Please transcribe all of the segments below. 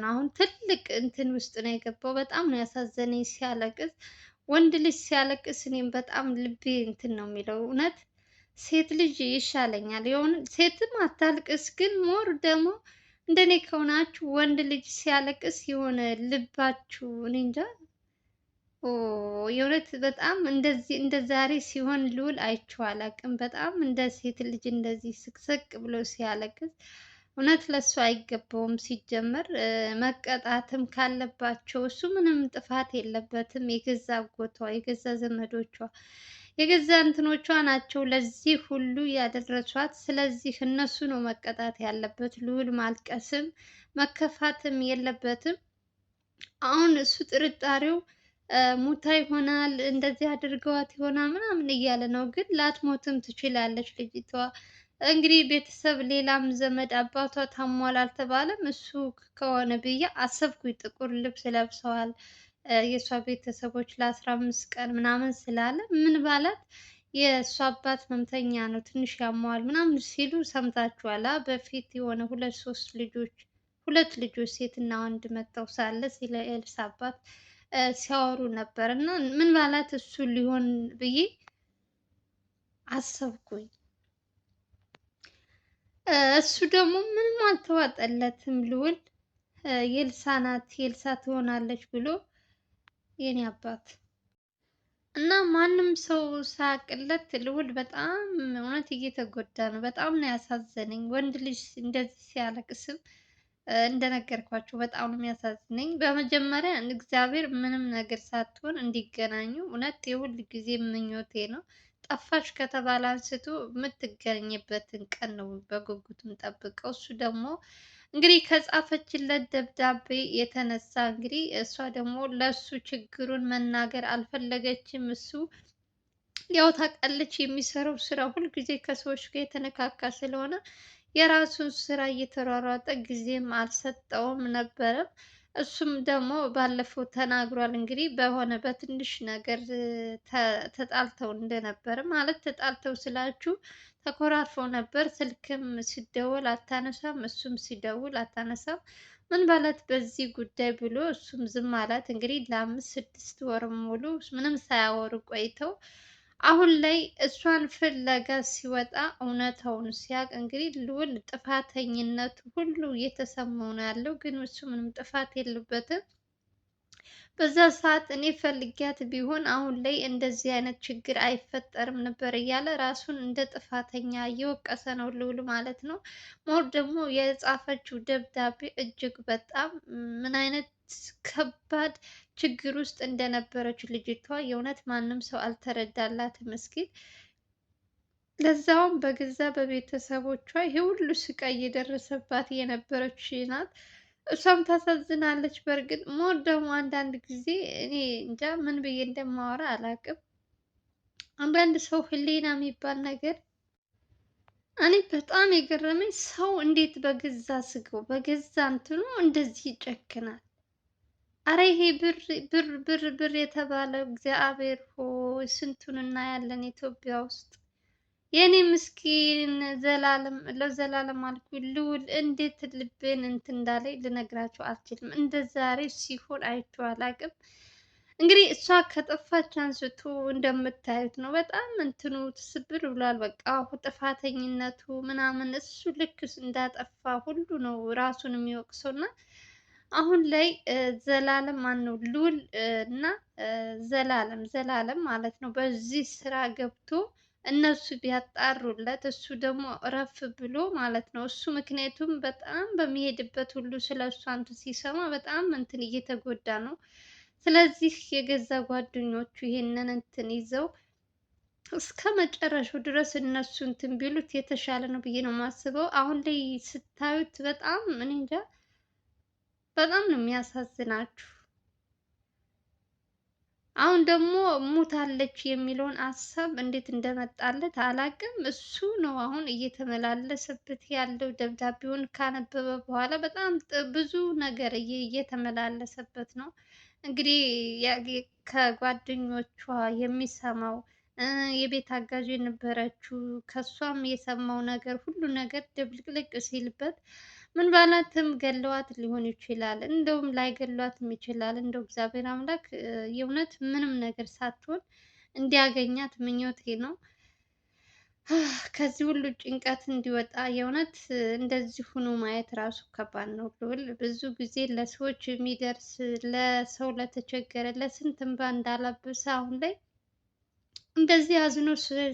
አሁን ትልቅ እንትን ውስጥ ነው የገባው። በጣም ነው ያሳዘነኝ ሲያለቅስ። ወንድ ልጅ ሲያለቅስ እኔም በጣም ልቤ እንትን ነው የሚለው እውነት። ሴት ልጅ ይሻለኛል የሆነ ሴትም አታልቅስ፣ ግን ሞር ደግሞ እንደኔ ከሆናችሁ ወንድ ልጅ ሲያለቅስ የሆነ ልባችሁ እኔ እንጃ። ኦ የእውነት በጣም እንደዚህ እንደ ዛሬ ሲሆን ልውል አይቼው አላውቅም። በጣም እንደ ሴት ልጅ እንደዚህ ስቅስቅ ብሎ ሲያለቅስ እውነት ለሱ አይገባውም። ሲጀመር መቀጣትም ካለባቸው እሱ ምንም ጥፋት የለበትም። የገዛ አጎቷ፣ የገዛ ዘመዶቿ፣ የገዛ እንትኖቿ ናቸው ለዚህ ሁሉ ያደረሷት። ስለዚህ እነሱ ነው መቀጣት ያለበት። ልዑል ማልቀስም መከፋትም የለበትም። አሁን እሱ ጥርጣሬው ሙታ ይሆናል እንደዚህ አድርገዋት ይሆናል ምናምን እያለ ነው። ግን ላትሞትም ትችላለች ልጅቷ። እንግዲህ ቤተሰብ ሌላም ዘመድ አባቷ ታሟል አልተባለም። እሱ ከሆነ ብዬ አሰብኩኝ። ጥቁር ልብስ ለብሰዋል የእሷ ቤተሰቦች ለ15 ቀን ምናምን ስላለ ምን ባላት የእሷ አባት ህመምተኛ ነው ትንሽ ያመዋል ምናምን ሲሉ ሰምታችኋላ። በፊት የሆነ ሁለት ልጆች ሴትና ወንድ መጥተው ሳለ ስለ ኤልሳ አባት ሲያወሩ ነበር። እና ምን ባላት እሱ ሊሆን ብዬ አሰብኩኝ። እሱ ደግሞ ምንም አልተዋጠለትም። ልዑል የኤልሳ ናት የኤልሳ ትሆናለች ብሎ የኔ አባት እና ማንም ሰው ሳያቅለት ልዑል በጣም እውነት እየተጎዳ ነው። በጣም ነው ያሳዘነኝ። ወንድ ልጅ እንደዚህ ሲያለቅስም እንደነገርኳቸው በጣም ነው የሚያሳዝነኝ። በመጀመሪያ እግዚአብሔር ምንም ነገር ሳትሆን እንዲገናኙ እውነት የሁል ጊዜ ምኞቴ ነው። ጠፋች ከተባለ አንስቶ የምትገኝበትን ቀን ነው በጉጉት የምጠብቀው። እሱ ደግሞ እንግዲህ ከጻፈችለት ደብዳቤ የተነሳ እንግዲህ እሷ ደግሞ ለሱ ችግሩን መናገር አልፈለገችም። እሱ ያው ታውቃለች የሚሰራው ስራ ሁልጊዜ ከሰዎች ጋር የተነካካ ስለሆነ የራሱን ስራ እየተሯሯጠ ጊዜም አልሰጠውም ነበረም። እሱም ደግሞ ባለፈው ተናግሯል። እንግዲህ በሆነ በትንሽ ነገር ተጣልተው እንደነበረ ማለት ተጣልተው ስላችሁ ተኮራርፈው ነበር። ስልክም ሲደወል አታነሳም፣ እሱም ሲደውል አታነሳም። ምን ባላት በዚህ ጉዳይ ብሎ እሱም ዝም አላት። እንግዲህ ለ5-6 ወር ሙሉ ምንም ሳያወሩ ቆይተው አሁን ላይ እሷን ፍለጋ ሲወጣ እውነታውን ሲያውቅ እንግዲህ ልዑል ጥፋተኝነቱ ሁሉ እየተሰማው ነው ያለው። ግን እሱ ምንም ጥፋት የለበትም። በዛ ሰዓት እኔ ፈልጊያት ቢሆን አሁን ላይ እንደዚህ አይነት ችግር አይፈጠርም ነበር እያለ ራሱን እንደ ጥፋተኛ እየወቀሰ ነው ልዑል ማለት ነው። ሞር ደግሞ የጻፈችው ደብዳቤ እጅግ በጣም ምን አይነት ከባድ ችግር ውስጥ እንደነበረች ልጅቷ የእውነት ማንም ሰው አልተረዳላትም። ምስኪን ለዛውም በገዛ በቤተሰቦቿ ይሄ ሁሉ ስቃይ እየደረሰባት የነበረች ናት። እሷም ታሳዝናለች። በእርግጥ ሞር ደግሞ አንዳንድ ጊዜ እኔ እንጃ ምን ብዬ እንደማወራ አላውቅም። አንዳንድ ሰው ህሊና የሚባል ነገር እኔ በጣም የገረመኝ ሰው እንዴት በገዛ ስጋው በገዛ እንትኑ እንደዚህ ይጨክናል። አረ ይሄ ብር የተባለው እግዚአብሔር ሆይ ስንቱን እናያለን ኢትዮጵያ ውስጥ። የኔ ምስኪን ዘላለም ለዘላለም አልኩ ልዑል እንዴት ልቤን እንትን እንዳለኝ ልነግራቸው አልችልም። እንደ ዛሬ ሲሆን አይቼው አላውቅም። እንግዲህ እሷ ከጠፋች አንስቶ እንደምታዩት ነው። በጣም እንትኑ ትስብር ብሏል። በቃ ጥፋተኝነቱ ምናምን እሱ ልክ እንዳጠፋ ሁሉ ነው ራሱን የሚወቅሰው። እና አሁን ላይ ዘላለም ማነው ልዑል እና ዘላለም ማለት ነው በዚህ ስራ ገብቶ እነሱ ቢያጣሩለት እሱ ደግሞ እረፍ ብሎ ማለት ነው። እሱ ምክንያቱም በጣም በሚሄድበት ሁሉ ስለ እሷ እንትን ሲሰማ በጣም እንትን እየተጎዳ ነው። ስለዚህ የገዛ ጓደኞቹ ይሄንን እንትን ይዘው እስከ መጨረሻው ድረስ እነሱ እንትን ቢሉት የተሻለ ነው ብዬ ነው የማስበው። አሁን ላይ ስታዩት በጣም እኔ እንጃ በጣም ነው የሚያሳዝናችሁ። አሁን ደግሞ ሙታለች የሚለውን ሀሳብ እንዴት እንደመጣለት አላቅም። እሱ ነው አሁን እየተመላለሰበት ያለው። ደብዳቤውን ካነበበ በኋላ በጣም ብዙ ነገር እየተመላለሰበት ነው። እንግዲህ ከጓደኞቿ የሚሰማው የቤት አጋዥ የነበረችው ከሷም የሰማው ነገር ሁሉ ነገር ድብልቅልቅ ሲልበት ምን ባላትም ገለዋት ሊሆን ይችላል፣ እንደውም ላይገሏትም ይችላል። እንደው እግዚአብሔር አምላክ የእውነት ምንም ነገር ሳትሆን እንዲያገኛት ምኞቴ ነው። ከዚህ ሁሉ ጭንቀት እንዲወጣ የእውነት እንደዚህ ሆኖ ማየት ራሱ ከባድ ነው። ልዑል ብዙ ጊዜ ለሰዎች የሚደርስ ለሰው ለተቸገረ ለስንት እንባ እንዳላበሰ አሁን ላይ እንደዚህ አዝኖ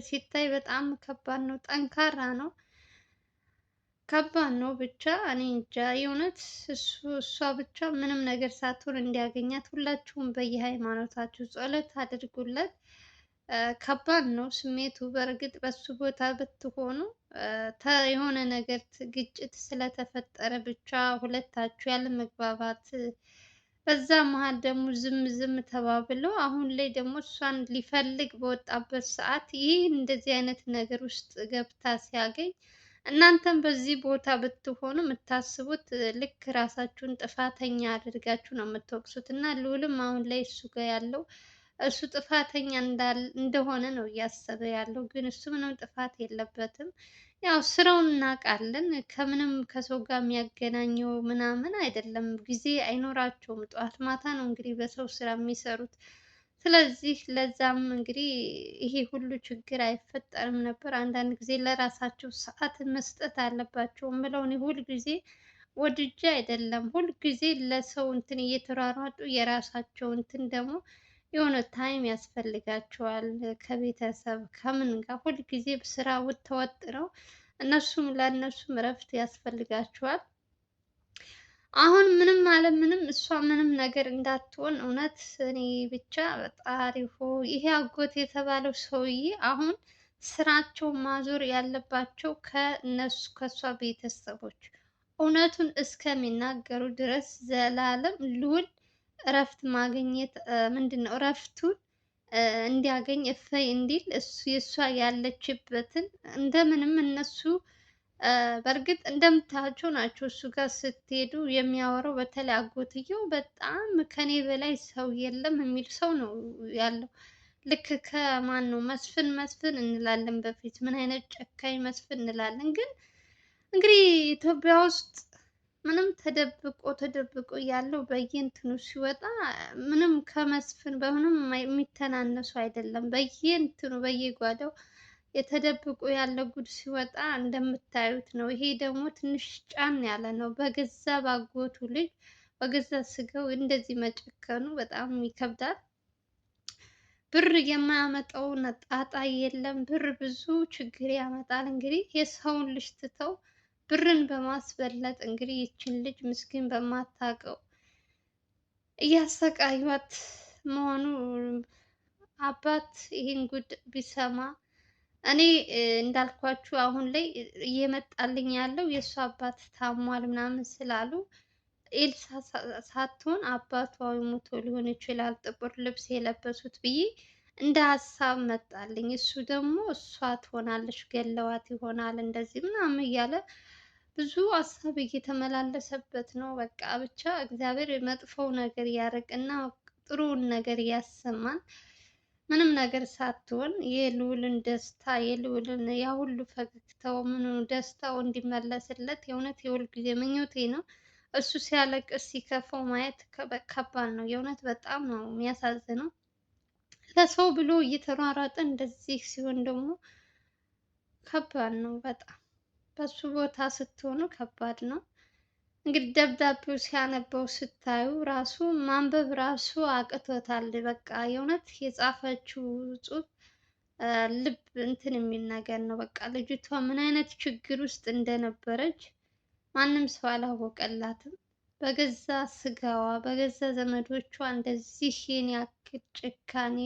ሲታይ በጣም ከባድ ነው። ጠንካራ ነው። ከባድ ነው። ብቻ እኔ እንጃ የእውነት እሷ ብቻ ምንም ነገር ሳትሆን እንዲያገኛት ሁላችሁም በየሃይማኖታችሁ ጸሎት አድርጉለት። ከባድ ነው ስሜቱ። በእርግጥ በሱ ቦታ ብትሆኑ የሆነ ነገር ግጭት ስለተፈጠረ ብቻ ሁለታችሁ ያለ መግባባት በዛ መሀል ደግሞ ዝም ዝም ተባብለው አሁን ላይ ደግሞ እሷን ሊፈልግ በወጣበት ሰዓት ይህ እንደዚህ አይነት ነገር ውስጥ ገብታ ሲያገኝ እናንተም በዚህ ቦታ ብትሆኑ የምታስቡት ልክ ራሳችሁን ጥፋተኛ አድርጋችሁ ነው የምትወቅሱት። እና ልዑልም አሁን ላይ እሱ ጋር ያለው እሱ ጥፋተኛ እንደሆነ ነው እያሰበ ያለው፣ ግን እሱ ምንም ጥፋት የለበትም። ያው ስራውን እናውቃለን። ከምንም ከሰው ጋር የሚያገናኘው ምናምን አይደለም። ጊዜ አይኖራቸውም። ጠዋት ማታ ነው እንግዲህ በሰው ስራ የሚሰሩት። ስለዚህ ለዛም እንግዲህ ይሄ ሁሉ ችግር አይፈጠርም ነበር። አንዳንድ ጊዜ ለራሳቸው ሰዓት መስጠት አለባቸው የምለው እኔ ሁል ጊዜ ወድጄ አይደለም። ሁል ጊዜ ለሰው እንትን እየተሯሯጡ የራሳቸው እንትን ደግሞ የሆነ ታይም ያስፈልጋቸዋል። ከቤተሰብ ከምን ጋር ሁል ጊዜ ስራ ተወጥረው እነሱም ለእነሱም እረፍት ያስፈልጋቸዋል። አሁን ምንም አለ ምንም እሷ ምንም ነገር እንዳትሆን እውነት እኔ ብቻ ፈጣሪ ሆይ ይሄ አጎት የተባለው ሰውዬ አሁን ስራቸው ማዞር ያለባቸው ከነሱ ከእሷ ቤተሰቦች እውነቱን እስከሚናገሩ ድረስ ዘላለም ልዑል እረፍት ማግኘት ምንድን ነው እረፍቱን እንዲያገኝ እፈይ እንዲል እሱ የእሷ ያለችበትን እንደምንም እነሱ በእርግጥ እንደምታያቸው ናቸው። እሱ ጋር ስትሄዱ የሚያወራው በተለይ አጎትየው በጣም ከኔ በላይ ሰው የለም የሚል ሰው ነው ያለው። ልክ ከማን ነው መስፍን እንላለን በፊት ምን አይነት ጨካኝ መስፍን እንላለን። ግን እንግዲህ ኢትዮጵያ ውስጥ ምንም ተደብቆ ያለው በየእንትኑ ሲወጣ ምንም ከመስፍን በምንም የሚተናነሱ አይደለም። በየእንትኑ በየጓዳው የተደብቆ ያለ ጉድ ሲወጣ እንደምታዩት ነው። ይሄ ደግሞ ትንሽ ጫን ያለ ነው። በገዛ ባጎቱ ልጅ በገዛ ስጋው እንደዚህ መጨከኑ በጣም ይከብዳል። ብር የማያመጣው ጣጣ የለም። ብር ብዙ ችግር ያመጣል። እንግዲህ የሰውን ልጅ ትተው ብርን በማስበለጥ እንግዲህ ይችን ልጅ ምስኪን በማታውቀው እያሰቃዩት መሆኑ አባት ይህን ጉድ ቢሰማ እኔ እንዳልኳችሁ አሁን ላይ እየመጣልኝ ያለው የእሱ አባት ታሟል ምናምን ስላሉ ኤልሳ ሳትሆን አባቷ ሞቶ ሊሆን ይችላል ጥቁር ልብስ የለበሱት ብዬ እንደ ሀሳብ መጣልኝ። እሱ ደግሞ እሷ ትሆናለች ገለዋት ይሆናል እንደዚህ ምናምን እያለ ብዙ ሀሳብ እየተመላለሰበት ነው። በቃ ብቻ እግዚአብሔር መጥፎው ነገር ያርቅና ጥሩውን ነገር ያሰማን። ምንም ነገር ሳትሆን የልዑልን ደስታ የልዑልን ያ ሁሉ ፈገግታው ምኑ ደስታው እንዲመለስለት የእውነት የሁል ጊዜ ምኞቴ ነው። እሱ ሲያለቅስ ሲከፋው ማየት ከባድ ነው። የእውነት በጣም ነው የሚያሳዝነው። ለሰው ብሎ እየተሯሯጠ እንደዚህ ሲሆን ደግሞ ከባድ ነው በጣም። በሱ ቦታ ስትሆኑ ከባድ ነው። እንግዲህ ደብዳቤው ሲያነበው ስታዩ ራሱ ማንበብ ራሱ አቅቶታል። በቃ የእውነት የጻፈችው ጽሑፍ ልብ እንትን የሚል ነገር ነው። በቃ ልጅቷ ምን አይነት ችግር ውስጥ እንደነበረች ማንም ሰው አላወቀላትም። በገዛ ስጋዋ በገዛ ዘመዶቿ እንደዚህ ይህን ያክል ጭካኔ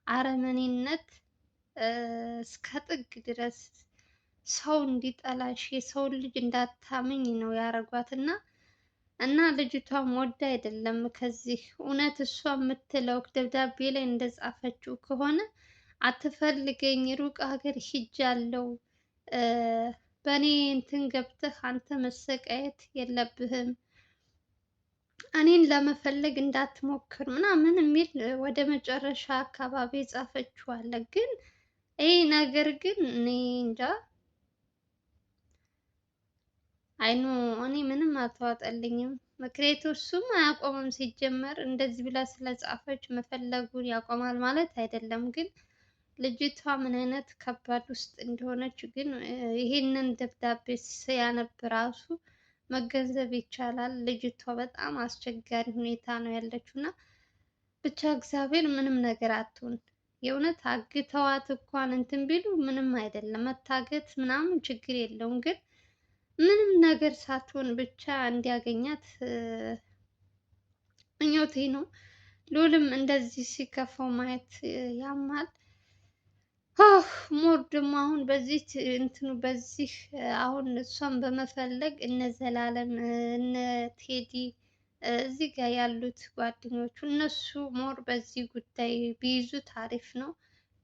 አረመኔነት እስከ ጥግ ድረስ ሰው እንዲጠላሽ የሰው ልጅ እንዳታምኝ ነው ያረጓት። እና ልጅቷም ወዳ አይደለም። ከዚህ እውነት እሷ የምትለው ደብዳቤ ላይ እንደጻፈችው ከሆነ አትፈልገኝ፣ ሩቅ ሀገር ሂጃለሁ፣ በእኔ እንትን ገብተህ አንተ መሰቃየት የለብህም፣ እኔን ለመፈለግ እንዳትሞክር ምናምን የሚል ወደ መጨረሻ አካባቢ የጻፈችው አለ። ግን ይህ ነገር ግን እኔ እንጃ አይኑ እኔ ምንም አልተዋጠልኝም። ምክንያቱ እሱም አያቆምም ሲጀመር እንደዚህ ብላ ስለጻፈች መፈለጉን ያቆማል ማለት አይደለም። ግን ልጅቷ ምን አይነት ከባድ ውስጥ እንደሆነች ግን ይሄንን ደብዳቤ ሲያነብ ራሱ መገንዘብ ይቻላል። ልጅቷ በጣም አስቸጋሪ ሁኔታ ነው ያለችው እና ብቻ እግዚአብሔር ምንም ነገር አትሁን። የእውነት አግተዋት እንኳን እንትን ቢሉ ምንም አይደለም፣ መታገት ምናምን ችግር የለውም። ግን ምንም ነገር ሳትሆን ብቻ እንዲያገኛት ምኞቴ ነው። ልዑልም እንደዚህ ሲከፋው ማየት ያማል። ሞር ደግሞ አሁን በዚህ እንትኑ በዚህ አሁን እሷን በመፈለግ እነ ዘላለም እነ ቴዲ እዚህ ጋር ያሉት ጓደኞቹ እነሱ ሞር በዚህ ጉዳይ ቢይዙት አሪፍ ነው።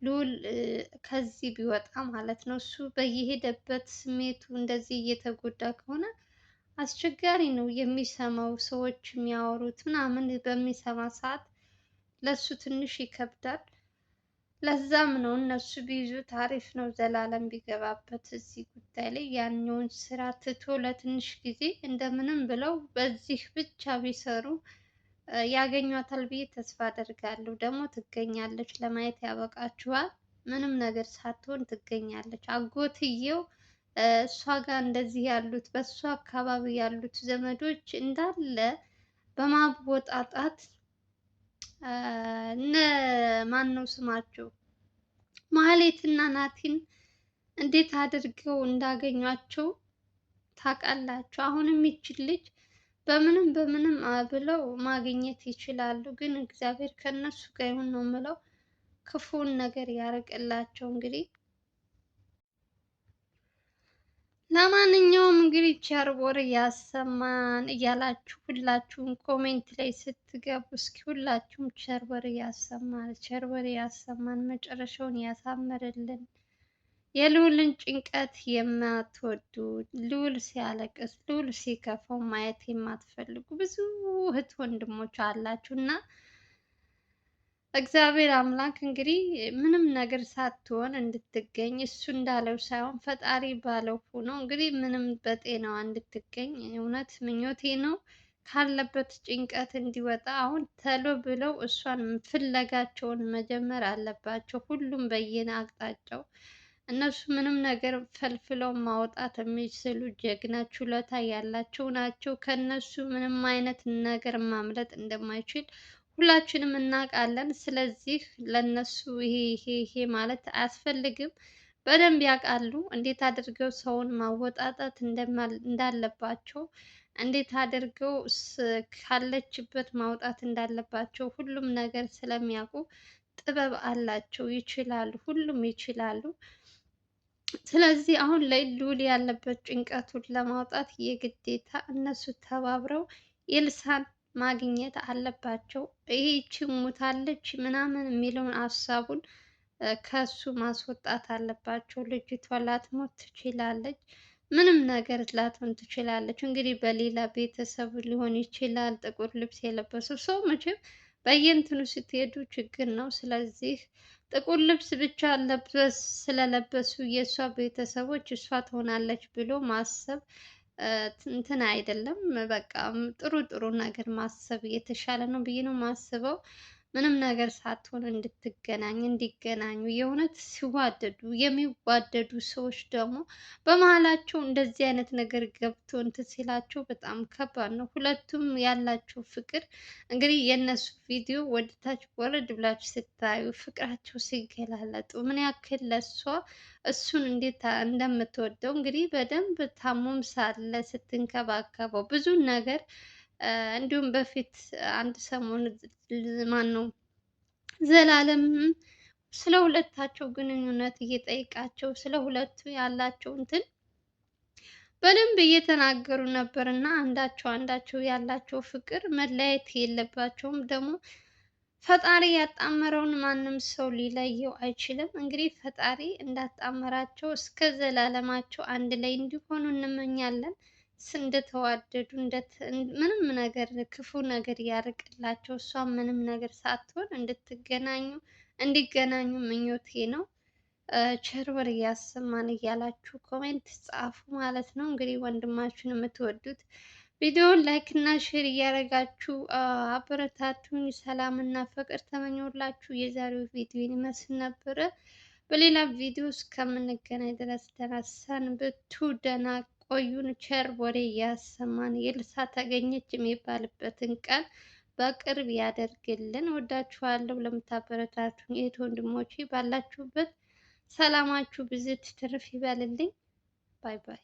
ልዑል ከዚህ ቢወጣ ማለት ነው። እሱ በየሄደበት ስሜቱ እንደዚህ እየተጎዳ ከሆነ አስቸጋሪ ነው የሚሰማው። ሰዎች የሚያወሩት ምናምን በሚሰማ ሰዓት ለሱ ትንሽ ይከብዳል። ለዛም ነው እነሱ ቢይዙት አሪፍ ነው። ዘላለም ቢገባበት እዚህ ጉዳይ ላይ ያኛውን ስራ ትቶ ለትንሽ ጊዜ እንደምንም ብለው በዚህ ብቻ ቢሰሩ ያገኟታል ብዬ ተስፋ አደርጋለሁ። ደግሞ ትገኛለች፣ ለማየት ያበቃችኋል። ምንም ነገር ሳትሆን ትገኛለች። አጎትየው እሷ ጋር እንደዚህ ያሉት በእሷ አካባቢ ያሉት ዘመዶች እንዳለ በማወጣጣት እነ ማን ነው ስማቸው ማህሌትና ናቲን እንዴት አድርገው እንዳገኟቸው ታውቃላችሁ። አሁንም ይችል ልጅ በምንም በምንም ብለው ማግኘት ይችላሉ። ግን እግዚአብሔር ከነሱ ጋር ይሁን ነው የምለው። ክፉን ነገር ያርቅላቸው እንግዲህ። ለማንኛውም እንግዲህ ቸር ወሬ ያሰማን እያላችሁ ሁላችሁም ኮሜንት ላይ ስትገቡ እስኪ ሁላችሁም ቸር ወሬ ያሰማን፣ ቸር ወሬ ያሰማን፣ መጨረሻውን ያሳምርልን። የልዑልን ጭንቀት የማትወዱ ልዑል ሲያለቅስ ልዑል ሲከፋው ማየት የማትፈልጉ ብዙ እህት ወንድሞች አላችሁ እና እግዚአብሔር አምላክ እንግዲህ ምንም ነገር ሳትሆን እንድትገኝ እሱ እንዳለው ሳይሆን ፈጣሪ ባለው ሆኖ እንግዲህ ምንም በጤናዋ እንድትገኝ እውነት ምኞቴ ነው። ካለበት ጭንቀት እንዲወጣ አሁን ተሎ ብለው እሷን ፍለጋቸውን መጀመር አለባቸው። ሁሉም በየነ አቅጣጫው እነሱ ምንም ነገር ፈልፍለው ማውጣት የሚችሉ ጀግና ችሎታ ያላቸው ናቸው። ከነሱ ምንም አይነት ነገር ማምለጥ እንደማይችል ሁላችንም እናውቃለን። ስለዚህ ለነሱ ይሄ ማለት አያስፈልግም። በደንብ ያውቃሉ እንዴት አድርገው ሰውን ማወጣጣት እንዳለባቸው፣ እንዴት አድርገው ካለችበት ማውጣት እንዳለባቸው ሁሉም ነገር ስለሚያውቁ ጥበብ አላቸው፣ ይችላሉ፣ ሁሉም ይችላሉ። ስለዚህ አሁን ላይ ልዑል ያለበት ጭንቀቱን ለማውጣት የግዴታ እነሱ ተባብረው ኤልሳን ማግኘት አለባቸው። ይህቺ ሞታለች ምናምን የሚለውን ሀሳቡን ከሱ ማስወጣት አለባቸው። ልጅቷ ላትሞት ትችላለች፣ ምንም ነገር ላትሆን ትችላለች። እንግዲህ በሌላ ቤተሰብ ሊሆን ይችላል። ጥቁር ልብስ የለበሱ ሰው መቼም በየእንትኑ ስትሄዱ ችግር ነው። ስለዚህ ጥቁር ልብስ ብቻ ስለለበሱ የእሷ ቤተሰቦች እሷ ትሆናለች ብሎ ማሰብ እንትን አይደለም። በቃ ጥሩ ጥሩ ነገር ማሰብ የተሻለ ነው ብዬ ነው ማስበው። ምንም ነገር ሳትሆን እንዲገናኙ የእውነት ሲዋደዱ የሚዋደዱ ሰዎች ደግሞ በመሀላቸው እንደዚህ አይነት ነገር ገብቶ እንትን ሲላቸው በጣም ከባድ ነው። ሁለቱም ያላቸው ፍቅር እንግዲህ የእነሱ ቪዲዮ ወደታች ወረድ ብላችሁ ስታዩ ፍቅራቸው ሲገላለጡ ምን ያክል ለእሷ እሱን እንዴት እንደምትወደው እንግዲህ በደንብ ታሞም ሳለ ስትንከባከበው ብዙ ነገር እንዲሁም በፊት አንድ ሰሞን ማን ነው ዘላለም ስለ ሁለታቸው ግንኙነት እየጠየቃቸው ስለ ሁለቱ ያላቸው እንትን በደንብ እየተናገሩ ነበር እና አንዳቸው ያላቸው ፍቅር መለያየት የለባቸውም። ደግሞ ፈጣሪ ያጣመረውን ማንም ሰው ሊለየው አይችልም። እንግዲህ ፈጣሪ እንዳጣመራቸው እስከ ዘላለማቸው አንድ ላይ እንዲሆኑ እንመኛለን። እንደተዋደዱ ምንም ነገር ክፉ ነገር ያርቅላቸው። እሷም ምንም ነገር ሳትሆን እንዲገናኙ ምኞቴ ነው። ቸር ወሬ ያሰማን እያላችሁ ኮሜንት ጻፉ ማለት ነው። እንግዲህ ወንድማችሁን የምትወዱት ቪዲዮውን ላይክ እና ሼር እያደረጋችሁ አበረታቱኝ። ሰላም እና ፍቅር ተመኞላችሁ። የዛሬው ቪዲዮ ይመስል ነበረ። በሌላ ቪዲዮ እስከምንገናኝ ድረስ ደህና ሰንብቱ፣ ደህና ቆዩን። ቸር ወሬ ያሰማን። ኤልሳ ተገኘች የሚባልበትን ቀን በቅርብ ያደርግልን። ወዳችኋለሁ። ለምታበረታቱኝ እህት ወንድሞቼ ባላችሁበት ሰላማችሁ ብዝት ትርፍ ይበልልኝ። ባይ ባይ።